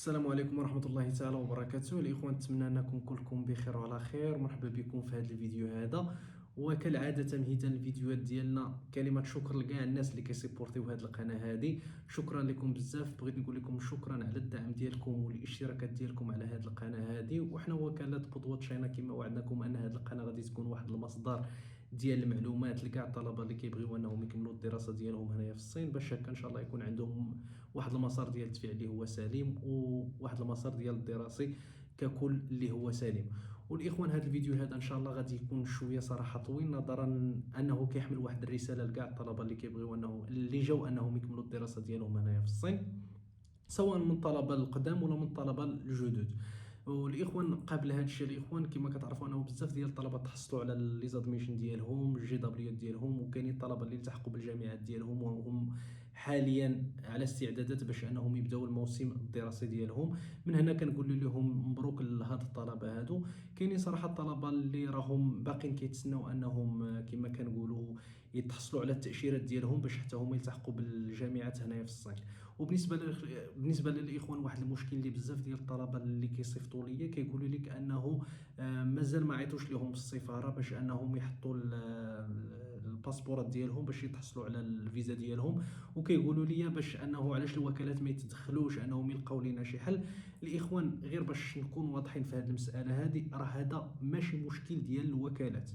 السلام عليكم ورحمة الله تعالى وبركاته. الإخوان، نتمنى أنكم كلكم بخير وعلى خير. مرحبا بكم في هذا الفيديو هذا. وكالعادة تمهيدا للفيديوهات ديالنا، كلمة شكر لكاع الناس اللي كيسيبورتيو هذه القناة هذه. شكرا لكم بزاف. بغيت نقول لكم شكرا على الدعم ديالكم والاشتراكات ديالكم على هذه القناة هذه. وحنا وكالة بودوة شينا كما وعدناكم أن هذه القناة غادي تكون واحد المصدر ديال المعلومات لكاع الطلبه اللي كيبغيو انهم يكملوا الدراسه ديالهم هنايا في الصين، باش هكا ان شاء الله يكون عندهم واحد المسار ديال التفعيل اللي هو سليم، وواحد المسار ديال الدراسي ككل اللي هو سليم. والاخوان، هذا الفيديو هذا ان شاء الله غادي يكون شويه صراحه طويل، نظرا انه كيحمل واحد الرساله لكاع الطلبه اللي كيبغيو اللي جاو انهم يكملوا الدراسه ديالهم هنايا في الصين، سواء من طلبه القدام ولا من طلبه الجدد. والاخوان، قبل هذا الشيء الاخوان كما كتعرفوا انه بزاف ديال الطلبه تحصلوا على لي زادميشن ديالهم، الجي دبليو ديالهم، وكاينين الطلبه اللي التحقوا بالجامعات ديالهم وهم حاليا على استعدادات باش انهم يبداو الموسم الدراسي ديالهم. من هنا كنقول لهم مبروك لهاد الطلبه هادو. كاينين صراحه الطلبه اللي راهم باقيين كيتسناو انهم كما كنقولوا يتحصلوا على التاشيرات ديالهم باش حتى هما يلتحقوا بالجامعات هنايا في الصين. وبالنسبه بالنسبه للاخوان، واحد المشكل اللي بزاف ديال الطلبه اللي كيصيفطوا ليا كيقولوا لك انه مازال ما عيطوش لهم بالسفاره باش انهم يحطوا الباسبورات ديالهم باش يتحصلوا على الفيزا ديالهم. وكيقولوا لي باش انه علاش الوكالات ما يتدخلوش انهم يلقاو لنا شي حل. الاخوان، غير باش نكون واضحين في هذه المساله هذه، راه هذا ماشي مشكل ديال الوكالات،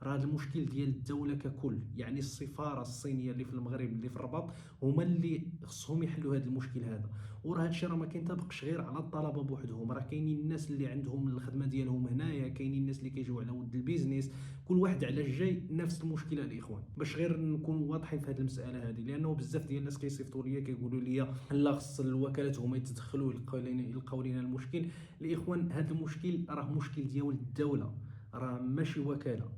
راه هذا المشكل ديال الدوله ككل. يعني السفاره الصينيه اللي في المغرب اللي في الرباط هما اللي خصهم يحلوا هذا المشكل هذا. وراه هذا الشيء راه ما كينطبقش غير على الطلبه بوحدهم، راه كاينين الناس اللي عندهم الخدمه ديالهم هنايا، كاينين الناس اللي كيجيو على ود البيزنس، كل واحد على جاي نفس المشكله الاخوان. باش غير نكونوا واضحين في هذه المساله هذه، لانه بزاف ديال الناس كيصيفطوا ليا كيقولوا لي لا، خص الوكالات هما يتدخلوا يلقاو لنا المشكل. الاخوان، هذا المشكل راه مشكل ديال الدوله، راه ماشي وكاله.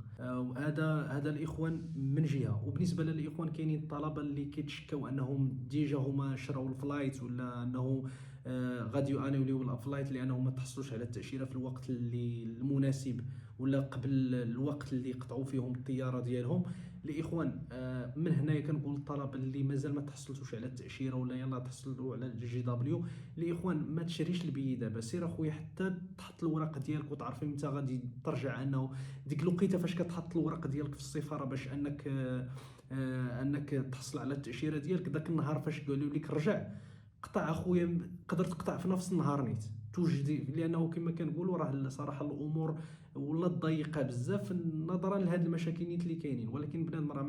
هذا الاخوان من جهه. وبالنسبه للاخوان، كاينين الطلبه اللي كيتشكاو انهم ديجا هما شراو الفلايت، ولا انه غادي يانيوليو الفلايت لانهم ما تحصلوش على التاشيره في الوقت اللي المناسب، ولا قبل الوقت اللي قطعوا فيهم الطياره ديالهم. الاخوان، من هنايا كنقول للطلبه اللي مازال ما تحصلتوش على التاشيره ولا يلا تحصلوا على الجي دبليو، الاخوان ما تشريش البي دابا، سير اخويا حتى تحط الورق ديالك وتعرف امتى غادي ترجع. انه ديك الوقيته فاش كتحط الورق ديالك في السفاره باش انك تحصل على التاشيره ديالك، داك النهار فاش قالوا لك رجع، قطع اخويا، تقدر تقطع في نفس النهار نيت توجدي. لانه كما كنقولوا راه صراحه الامور ولات ضيقه بزاف نظرا لهاد المشاكل اللي كاينين، ولكن بنادم راه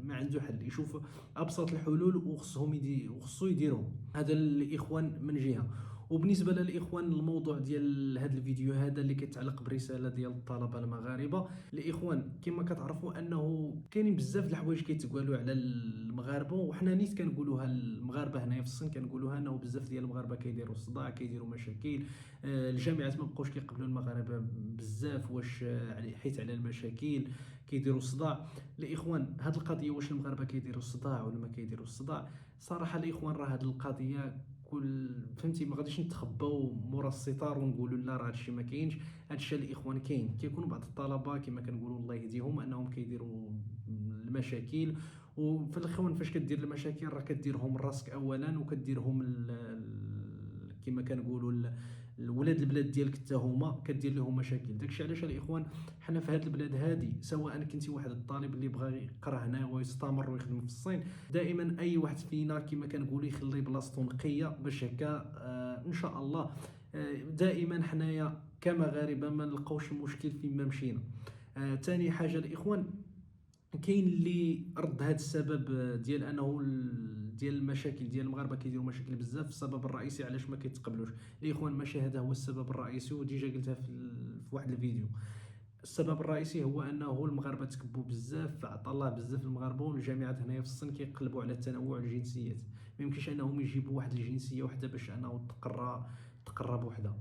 ما عنده حل، يشوف ابسط الحلول وخصو يديرهم. هذا الاخوان من جهه. وبالنسبه للاخوان، الموضوع ديال هذا الفيديو هذا اللي كيتعلق برساله ديال الطلبه المغاربه. الاخوان، كما كتعرفوا انه كاينين بزاف د الحوايج كيتقالوا على المغاربه، وحنا نيت كنقولوها المغاربه هنايا في الصين، كنقولوها انه بزاف ديال المغاربه كيديروا صداع، كيديروا مشاكل. الجامعات ما بقاوش كيقبلوا المغاربه بزاف، واش حيت على المشاكل كيديروا صداع. الاخوان، هذه القضيه واش المغاربه كيديروا الصداع ولا ما كيديروا الصداع، صراحه الاخوان راه هذه القضيه كل فهمتي ما غاديش نتخباو مورا الستار ونقولوا لا راه هادشي ما كاينش. هادشي الاخوان كاين، كيكونوا بعض الطلبه كما كنقولوا الله يهديهم انهم كيديروا المشاكل. وفي الاخوان، فاش كدير المشاكل راه كديرهم راسك اولا، وكديرهم كما كنقولوا الولاد البلاد ديالك حتى هما كدير لهم مشاكل. داكشي علاش الاخوان، حنا في هذه البلاد هذه، سواء كنتي واحد الطالب اللي بغى يقرا هنا ويستمر ويخدم في الصين، دائما اي واحد فينا كما كنقولوا يخلي بلاصتو نقيه باش هكا ان شاء الله دائما حنايا كمغاربه ما نلقاوش المشكل فيما مشينا. ثاني حاجه الاخوان، كاين اللي رد هذا السبب ديال انه ديال المشاكل ديال المغاربه كيديروا مشاكل بزاف. السبب الرئيسي علاش ما كيتقبلوش الاخوان، ماشي هذا هو السبب الرئيسي، وديجا قلتها في واحد الفيديو. السبب الرئيسي هو انه المغاربه تكبوا بزاف، عطا الله بزاف المغاربه، والجامعات هنايا في الصين كيقلبوا على تنوع الجنسيات. ما يمكنش انهم يجيبوا واحد الجنسيه وحده باش انه تقرب وحده.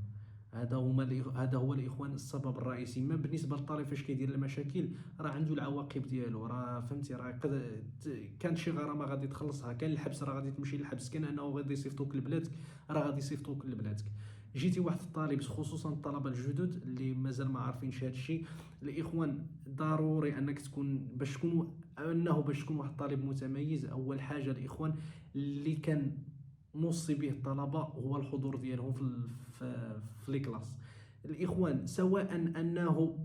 هذا هو الاخوان السبب الرئيسي. ما بالنسبه للطالب فاش كيدير المشاكل، راه عنده العواقب ديالو، راه فهمتي، راه كانت شي غرامه غادي تخلصها، كان الحبس راه غادي تمشي للحبس، كان انه غادي يصيفطوك لبلادك راه غادي يصيفطوك لبلادك. جيتي واحد الطالب، خصوصا الطلبه الجدد اللي مازال ما عارفينش هذا الشيء، الاخوان ضروري انك تكون باش تكون واحد الطالب متميز. اول حاجه الاخوان، اللي كان نوصي به الطلبه هو الحضور ديالهم في لي كلاس. الاخوان سواء انه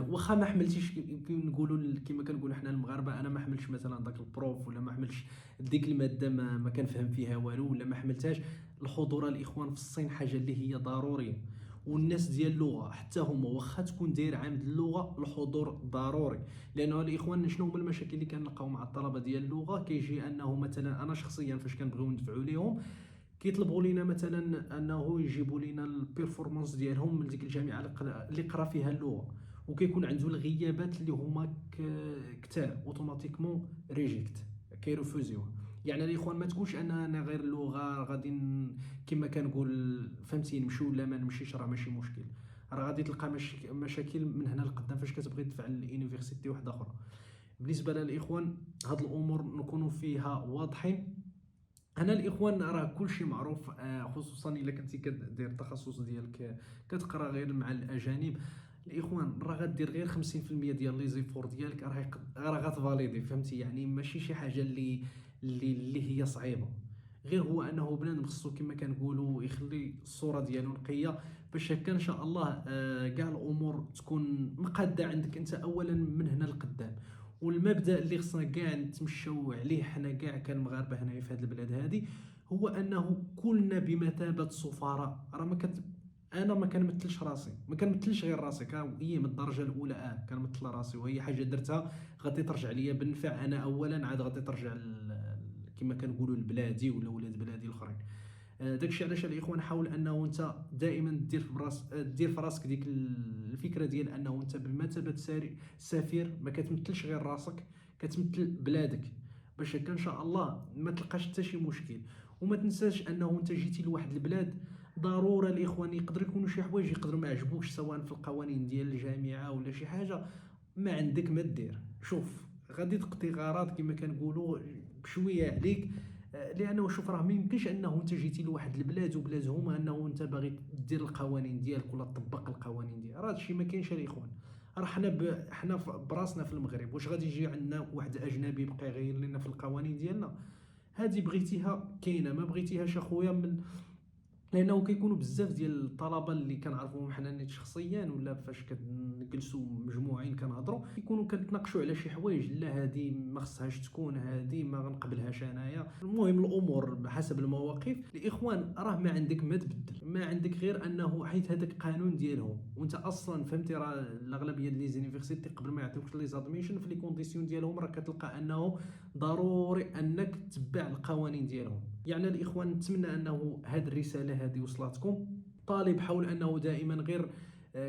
واخا ما حملتيش نقولوا كما كنقولوا حنا المغاربه، انا ما حملتش مثلا داك البروف ولا ما حملتش ديك الماده ما كنفهم فيها والو ولا ما حملتهاش. الحضور الاخوان في الصين حاجه اللي هي ضروريه. والناس ديال اللغه حتى هما واخا تكون داير عامد اللغه، الحضور ضروري. لانه الاخوان شنو هما المشاكل اللي كنلقاو مع الطلبه ديال اللغه؟ كيجي انه مثلا انا شخصيا فاش كنبغيو ندفعوا ليهم كيطلبوا لينا مثلا انه يجيبوا لينا البيرفورمانس ديالهم من ديك الجامعه اللي قرا فيها اللغه، وكيكون عنده الغيابات اللي هما كتار اوتوماتيكمون ريجيكت، كيرفوزيو. يعني الاخوان ما تقولش انا غير اللغه غادي كما كنقول فهمتي نمشي ولا ما نمشيش، راه ماشي مشكل. راه غادي تلقى مشاكل من هنا لقدام فاش كتبغي تدفع لليونيفرسيتي واحده اخرى. بالنسبه للاخوان هاد الامور نكونوا فيها واضحين. انا الاخوان راه كلشي معروف، خصوصا الا كنتي كدير التخصص ديالك كتقرا غير مع الاجانب. الاخوان راه غدير غير 50% ديال لي زيفور ديالك، راه غتفاليدي، فهمتي؟ يعني ماشي شي حاجه اللي هي صعيبه. غير هو انه بنادم خصو كما كنقولوا يخلي الصوره ديالو نقيه، باش هكا ان شاء الله كاع الامور تكون مقاده عندك انت اولا من هنا لقدام. والمبدا اللي خصنا كاع نتمشاو عليه حنا كاع كالمغاربه هنايا في هذه البلاد هذه، هو انه كلنا بمثابه سفراء. راه انا ما كنمثلش راسي، ما كنمثلش غير راسي، هي من الدرجه الاولى كنمثل راسي، وهي حاجه درتها غادي ترجع ليا بالنفع انا اولا، عاد غادي ترجع كما كنقولوا لبلادي ولا ولاد بلادي الاخرين. داكشي علاش الاخوان حاول انه انت دائما دير في راسك ديك الفكره ديال انه انت بمثابه سفير، ما كتمثلش غير راسك، كتمثل بلادك، باش هكا ان شاء الله ما تلقاش حتى شي مشكل. وما تنساش انه انت جيتي لواحد البلاد، ضروره الاخوان يقدر يكونوا شي حوايج يقدروا ما يعجبوكش سواء في القوانين ديال الجامعه ولا شي حاجه، ما عندك ما دير. شوف غادي تقضي غرض كما كنقولوا بشويه عليك، لانه شوف راه ما يمكنش انه انت جيتي لواحد البلاد وبلاد هما انه انت باغي دير القوانين ديالك ولا تطبق القوانين ديالك، راه هادشي ما كاينش الاخوان. راه حنا براسنا في المغرب، واش غادي يجي عندنا واحد اجنبي يبقى يغير لنا في القوانين ديالنا؟ هذه بغيتيها كاينه، ما بغيتيهاش اخويا من. لانه كيكونوا بزاف ديال الطلبه اللي كنعرفوهم حنا نيت شخصيا، ولا فاش كنجلسوا مجموعين كنهضروا كيكونوا كنتناقشوا على شي حوايج، لا هذه ما خصهاش تكون، هذه ما غنقبلهاش انايا. المهم الامور بحسب المواقف. الاخوان راه ما عندك ما تبدل، ما عندك غير انه حيت هذاك قانون ديالهم، وانت اصلا فهمتي راه الاغلبيه ديال لي زونيفرسيتي قبل ما يعطيوك لي زادميشن في لي كونديسيون ديالهم راه كتلقى انه ضروري انك تتبع القوانين ديالهم. يعني الاخوان نتمنى انه هذه الرساله هذه وصلتكم. طالب حاول انه دائما غير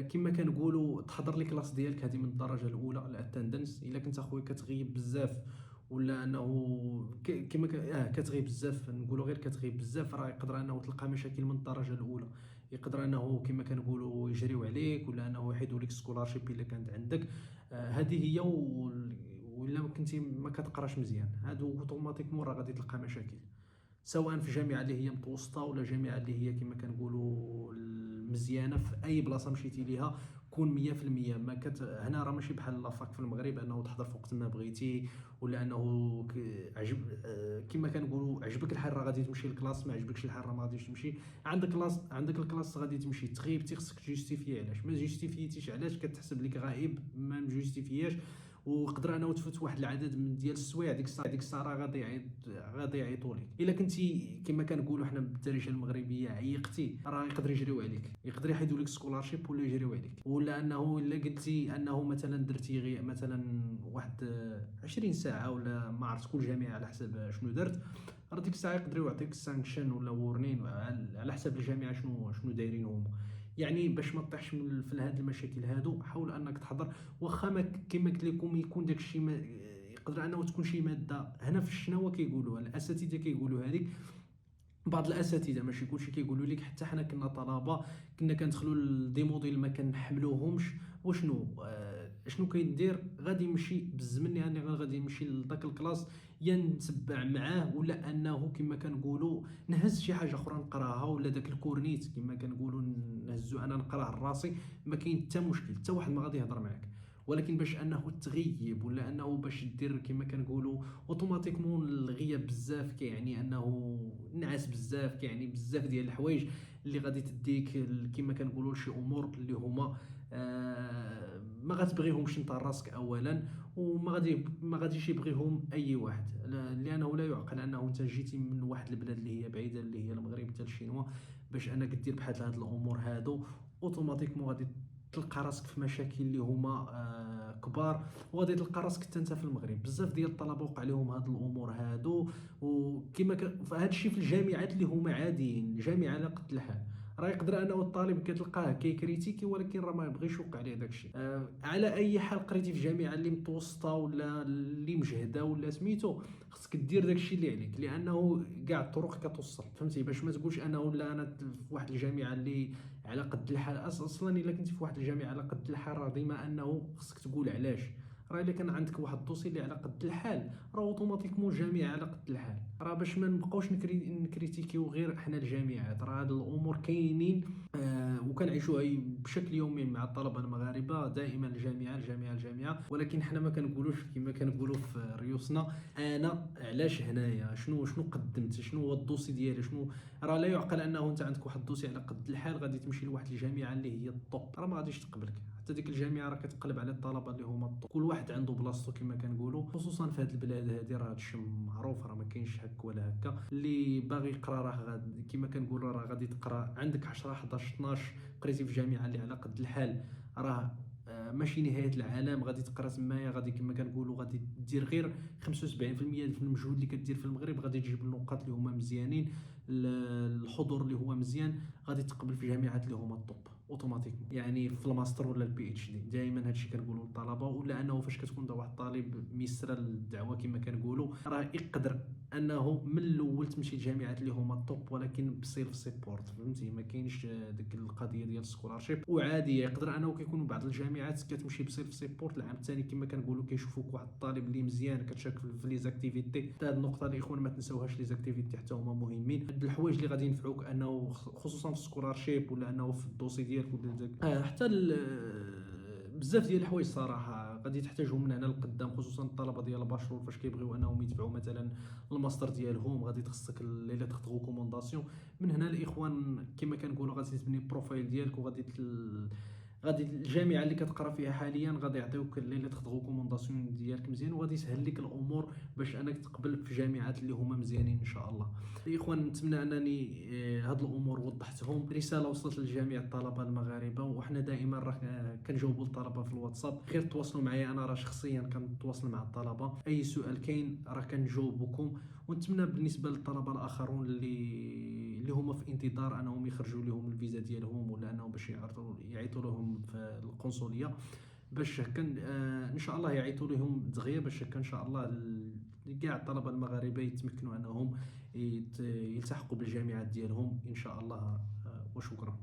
كما كنقولوا تحضر لي كلاس ديالك هذه من الدرجه الاولى، الاتندنس. الا كنت اخويا كتغيب بزاف ولا انه كما كتغيب بزاف، نقولوا غير كتغيب بزاف، راه يقدر انه تلقى مشاكل من الدرجه الاولى. يقدر انه كما كنقولوا يجريو عليك، ولا انه يحيدوا لك سكولارشيب الا كانت عندك. هذه هي ولا كنتي ما كتقراش مزيان، هادو اوتوماتيكمون راه غادي تلقى مشاكل، سواء في جامعه اللي هي متوسطه ولا جامعه اللي هي كما كنقولوا المزيانه. في اي بلاصه مشيتي ليها كون 100%. ما هنا راه ماشي بحال لافاك في المغرب انه تحضر في وقت ما بغيتي، ولا انه عجب كما كنقولوا عجبك الحال راه غادي تمشي للكلاس، ما عجبكش الحال راه ما غاديش تمشي. عندك الكلاس غادي تمشي، تغيبتي خصك تجيستيفي علاش ما جيستيفيتيش، علاش كتحسب لك غائب ما مجيستيفياش. وقدر انه تفوت واحد العدد من ديال السوايع، ديك الساعه راه غادي يعيطوا لك. الا كنتي كما كنقولوا حنا بالدارجه المغربيه عيقتي، راه يقدر يجريو عليك، يقدر يحيدوا لك سكولارشيب ولا يجريو عليك. ولا انه الا قلتي انه مثلا درتي غير مثلا واحد 20 ساعه ولا ما عرفت كل جامعه على حسب شنو درت، راه ديك الساعه يقدروا يعطيك سانكشن ولا وورنين على حسب الجامعه شنو دايرين هما. يعني باش ما تطيحش في هاد المشاكل هادو، حاول انك تحضر. واخا ما كما قلت لكم يكون داكشي يقدر انه تكون شي ماده هنا في الشناوه كيقولوها الاساتذه كيقولوا هذيك. بعض الاساتذه ماشي كلشي كيقولوا لك، حتى حنا كنا طلبه كنا كندخلوا لدي موديل ما كنحملوهمش. وشنو شنو كيدير؟ غادي يمشي بالزمن، يعني غادي يمشي لذاك الكلاس، يا نتبع معاه ولا انه كما كنقولوا نهز شي حاجه اخرى نقراها، ولا داك الكورنيت كما كنقولوا نهزو انا نقراه لراسي. ما كاين حتى مشكل، حتى واحد ما غادي يهضر معاك. ولكن باش انه تغيب ولا انه باش دير كما كنقولوا اوتوماتيكمون الغياب بزاف كيعني انه نعس بزاف، كيعني بزاف ديال الحوايج اللي غادي تديك كما كنقولوا لشي امور اللي هما ما غتبغيهمش انت راسك اولا، ما غاديش يبغيهم اي واحد، لانه لا يعقل انه انت جيتي من واحد البلاد اللي هي بعيده اللي هي المغرب حتى الشينوا باش انك دير بحال هاد الامور هادو. اوتوماتيكمون غادي تلقى راسك في مشاكل اللي هما كبار، وغادي تلقى راسك حتى انت في المغرب. بزاف ديال الطلبه وقع لهم هاد الامور هادو، وكما فهاد الشيء في الجامعات اللي هما عاديين، جامعه على قد الحال. راه يقدر انه الطالب كتلقاه كيكريتيكي ولكن راه ما يبغيش يوقع عليه داكشي. على اي حال قريتي في جامعه اللي متوسطه ولا اللي مجهده ولا سميتو، خصك دير داكشي اللي عليك، لانه كاع الطرق كتوصل، فهمتي؟ باش ما تقولش انه لا انا في واحد الجامعه اللي على قد الحال. اصلا الا كنتي في واحد الجامعه على قد الحال راه ديما انه خصك تقول علاش. راه الا كان عندك واحد الدوسي اللي على قد الحال راه اوتوماتيكمون الجامعه على قد الحال. راه باش ما نبقاوش نكريتيكيو غير حنا الجامعات، راه هاد الامور كاينين وكنعيشوها بشكل يومي مع الطلبه المغاربه. دائما الجامعه الجامعه الجامعه، ولكن حنا ما كنقولوش كما كنقولوا في ريوسنا انا علاش هنايا، شنو قدمت، شنو هو الدوسي ديالي، شنو. راه لا يعقل انه انت عندك واحد الدوسي على قد الحال غادي تمشي لواحد الجامعه اللي هي الطوب، راه ما غاديش تقبلك. حتى ديك الجامعه راه كتقلب على الطلبه اللي هما الطوب. كل واحد عنده بلاصتو كما كنقولوا، خصوصا في هذه البلاد هذه راه هادشي معروف، راه ما كاينش هك ولا هكا. اللي باغي يقرا راه كما كنقولوا راه غادي تقرا، عندك 10 11 12 قريتي في جامعه اللي على قد الحال راه ماشي نهايه العالم. غادي تقرا تمايا، غادي كما كنقولوا غادي دير غير 75% في المجهود اللي كدير في المغرب، غادي تجيب النقاط اللي هما مزيانين، الحضور اللي هو مزيان، غادي تقبل في جامعات اللي هما الطوب اوتوماتيكمون. يعني في الماستر ولا البي اتش دي دائما هادشي كنقولوا للطلبه، ولا انه فاش كتكون واحد الطالب ميسره الدعوه كما كنقولوا راه يقدر انه من الاول تمشي لجامعات اللي هما الطوب ولكن بسيلف سيبورت، فهمتي؟ ما كاينش ديك القضيه ديال السكولارشيب. وعادي يقدر انه كيكونوا بعض الجامعات كتمشي بسيلف سيبورت العام الثاني كما كنقولوا كيشوفوك واحد الطالب اللي مزيان كتشارك في لي زاكتيفيتي. حتى هذه النقطه الاخوان ما تنساوهاش، لي زاكتيفيتي حتى هما مهمين. هاد الحوايج اللي غادي ينفعوك انه خصوصا في السكولارشيب ولا انه في الدوسي ديالك ولا حتى بزاف ديال الحوايج صراحه غادي تحتاجهم من هنا لقدام، خصوصا الطلبه ديال الباشلور فاش كيبغيو انهم يتبعوا مثلا الماستر ديالهم. غادي تخصك ليله تاخذ ريكومونداسيون من هنا الاخوان كما كنقولوا، غادي تبني البروفايل ديالك، وغادي غادي الجامعه اللي كتقرا فيها حاليا غادي يعطيوك الليله تاخذ ريكومونداسيون ديالك مزيان، وغادي يسهل لك الامور باش انك تقبل في جامعات اللي هما مزيانين ان شاء الله. الاخوان نتمنى انني هاد الامور وضحتهم، رساله وصلت لجميع الطلبه المغاربه، وحنا دائما راه كنجاوبوا الطلبه في الواتساب. غير تواصلوا معايا، انا راه شخصيا كنتواصل مع الطلبه، اي سؤال كاين راه كنجاوبكم. ونتمنى بالنسبه للطلبه الاخرون اللي هما في انتظار انهم يخرجوا لهم الفيزا ديالهم ولا انهم باش يعيطوا لهم في القنصليه باش هكا ان شاء الله يعيطوا لهم دغيا باش هكا ان شاء الله كاع الطلبه المغاربه يتمكنوا انهم يلتحقوا بالجامعات ديالهم ان شاء الله. وشكرا.